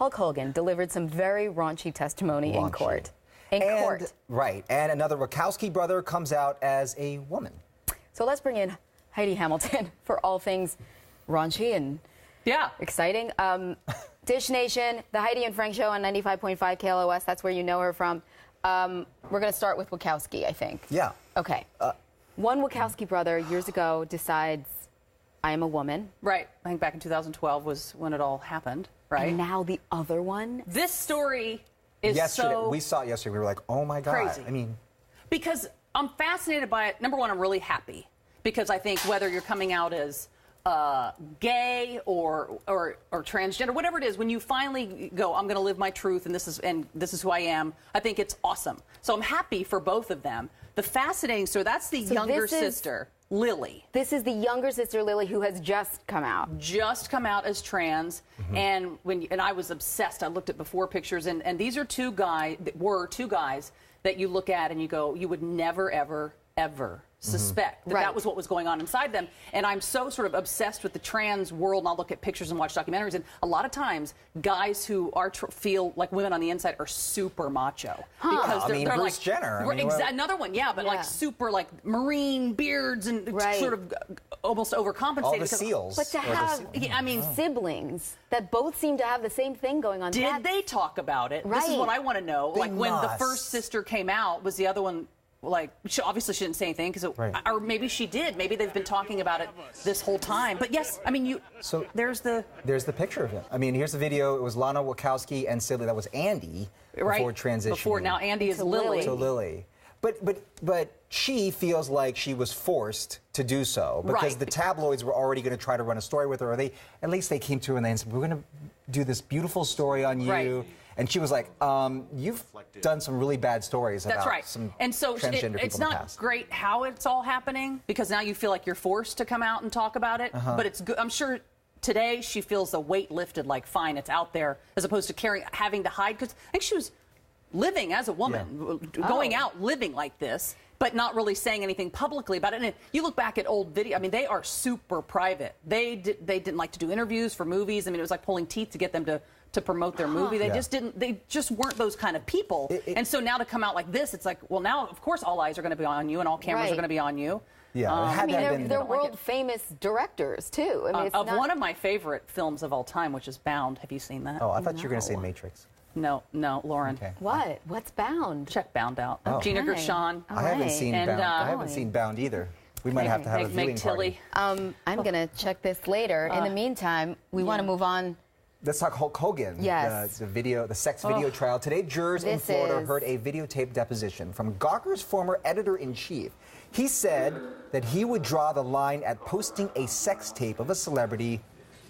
Hulk Hogan delivered some very raunchy testimony in court. Right, and another Wachowski brother comes out as a woman. So let's bring in Heidi Hamilton for all things raunchy and exciting. Dish Nation, the Heidi and Frank Show on 95.5 KLOS. That's where you know her from. We're going to start with Wachowski, I think. Yeah. Okay. One Wachowski brother years ago decides, I am a woman. Right. I think back in 2012 was when it all happened, right? And now the other one. This story is so we saw it yesterday. We were like, oh my God. Crazy. I mean, because I'm fascinated by it. Number one, I'm really happy because I think whether you're coming out as gay or transgender, whatever it is, when you finally go, I'm going to live my truth and this is who I am, I think it's awesome. So I'm happy for both of them. The fascinating story, that's the younger sister, Lily. This is the younger sister, Lily, who has just come out. Just come out as trans, and I was obsessed. I looked at before pictures, and these are two guys that you look at and you go, you would never, ever suspect that that was what was going on inside them. And I'm so sort of obsessed with the trans world, and I'll look at pictures and watch documentaries, and a lot of times guys who are feel like women on the inside are super macho. Because they're Bruce like Jenner. Another one, but like super like marine beards and sort of almost overcompensated. All the seals. But to have siblings that both seem to have the same thing going on. Did they talk about it? This is what I want to know. Like when the first sister came out, was the other one like, obviously she didn't say anything, because or maybe she did. Maybe they've been talking about it this whole time. But yes, I mean, there's the picture of him. I mean, here's the video. It was Lana Wachowski and Silly. That was Andy before transitioning. Now Andy is Lily. To Lily. But she feels like she was forced to do so because the tabloids were already going to try to run a story with her. Or at least they came to her and they said, we're going to do this beautiful story on you. And she was like, you've done some really bad stories about some transgender people it's in the not past. Great how it's all happening, because now you feel like you're forced to come out and talk about it. But it's good. I'm sure today she feels the weight lifted, like, fine, it's out there, as opposed to having to hide. Because I think she was living as a woman, going out living like this, but not really saying anything publicly about it. And you look back at old video, I mean, they are super private. They didn't like to do interviews for movies. I mean, it was like pulling teeth to get them to promote their movie. They just weren't those kind of people. And so now to come out like this, it's like, well, now, of course, all eyes are going to be on you and all cameras are going to be on you. Yeah, I mean, they're world-famous directors, too. I mean, one of my favorite films of all time, which is Bound. Have you seen that? Oh, I thought you were going to say Matrix. No, Lauren. Okay. What? What's Bound? Check Bound out. Gina Gershon. I haven't seen Bound. I haven't seen Bound either. We might have to have a viewing party. I'm going to check this later. In the meantime, we want to move on. Let's talk Hulk Hogan. Yes. The sex video trial. Today, jurors in Florida heard a videotape deposition from Gawker's former editor-in-chief. He said that he would draw the line at posting a sex tape of a celebrity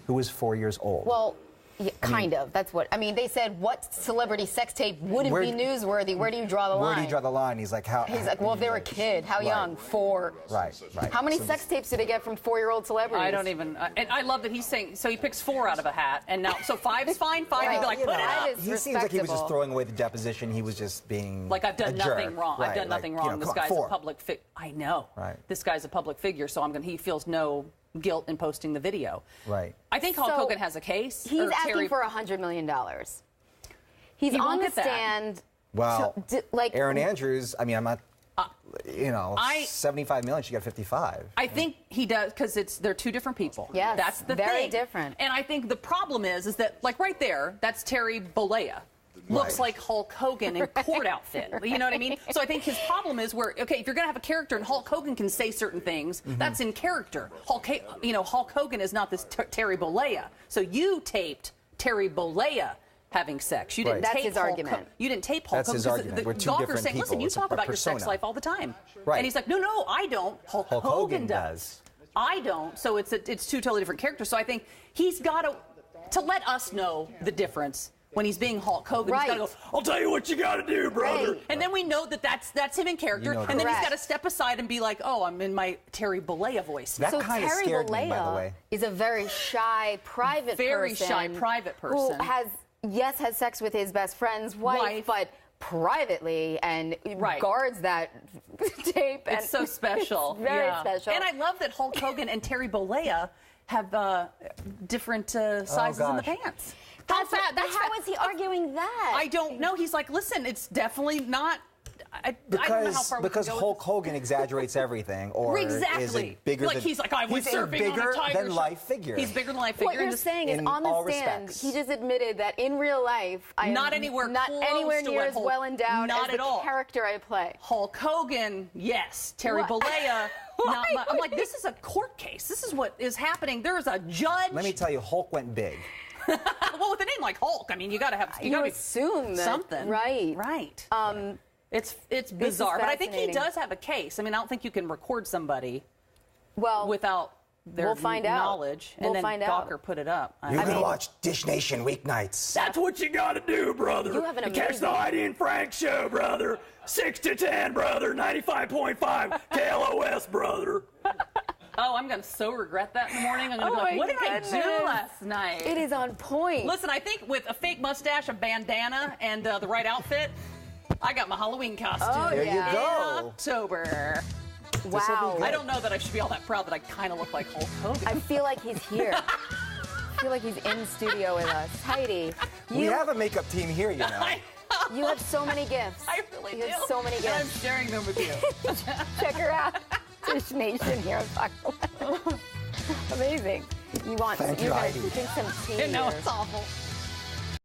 who was 4 years old. Well, yeah, kind of. That's what I mean. They said, what celebrity sex tape wouldn't be newsworthy? Where do you draw the line? Where do you draw the line? He's like, well, if they were a kid, how young? 4. Right. How many sex tapes did he get from 4-year-old celebrities? I don't even. And I love that he's saying. So he picks 4 out of a hat, and now 5 is fine. 5, he'd be like, put it up. He seems like he was just throwing away the deposition. He was just being like, I've done nothing wrong. Right. I've done nothing wrong. This guy's a public figure. I know. Right. This guy's a public figure, so he feels no guilt in posting the video. Right. I think Hulk Hogan has a case. He's asking for $100 million. He's on the stand. Wow. Erin Andrews, I mean, I'm not, 75 million, she got 55. I think he does, because they're two different people. Yes, that's the thing. Very different. And I think the problem is that, like, right there, that's Terry Bollea. Looks like Hulk Hogan in court outfit. You know what I mean? So I think his problem is if you're going to have a character and Hulk Hogan can say certain things, that's in character. Hulk Hogan is not this Terry Bollea. So you taped Terry Bollea having sex. You didn't That's tape his argument. You didn't tape Hulk Hogan. That's his argument. We're two different saying, people. listen, you talk about your sex life all the time. Right. And he's like, no, I don't. Hulk Hogan does. I don't. So it's two totally different characters. So I think he's got to let us know the difference. When he's being Hulk Hogan, he's got to go, I'll tell you what you got to do, brother. And then we know that's him in character. And then he's got to step aside and be like, oh, I'm in my Terry Bollea voice. That kind of scared me, by the way. Is a very shy, private person. Very shy, private person. Who has sex with his best friend's wife. But privately and guards that tape. It's so special. It's very special. And I love that Hulk Hogan and Terry Bollea have different sizes in the pants. How is arguing that? I don't know. He's like, listen, it's definitely not. I don't know how far because we can go Hulk Hogan exaggerates everything, or exactly. is it bigger like than, he's like, I was surfing on a tiger than life figure. He's bigger than life figure. What you're saying is, on the stand, he just admitted that in real life, I am not anywhere near as well endowed as the character I play. Hulk Hogan, yes. Terry Bollea, not much. I'm like, this is a court case. This is what is happening. There is a judge. Let me tell you, Hulk went big. Well, with a name like Hulk, I mean, you got to have. You got to assume that, something, right? Right. It's bizarre, but I think he does have a case. I mean, I don't think you can record somebody without their knowledge. We'll and then Gawker put it up. You're going to watch Dish Nation weeknights. That's what you got to do, brother. You have an amazing... Catch the Heidi and Frank show, brother. 6 to 10, brother. 95.5 KLOS, brother. Oh, I'm going to so regret that in the morning. I'm going to be like, what did I do last night? It is on point. Listen, I think with a fake mustache, a bandana, and the right outfit, I got my Halloween costume. Oh, there you go. In October. Wow. I don't know that I should be all that proud that I kind of look like Hulk Hogan. I feel like he's here. I feel like he's in studio with us. Heidi, we have a makeup team here, you know. You have so many gifts. I really do. You have so many gifts. And I'm sharing them with you. Check her out. Dish Nation here on Fox. Amazing. You want Thank you, Heidi. Drink some tea. No, it's awful.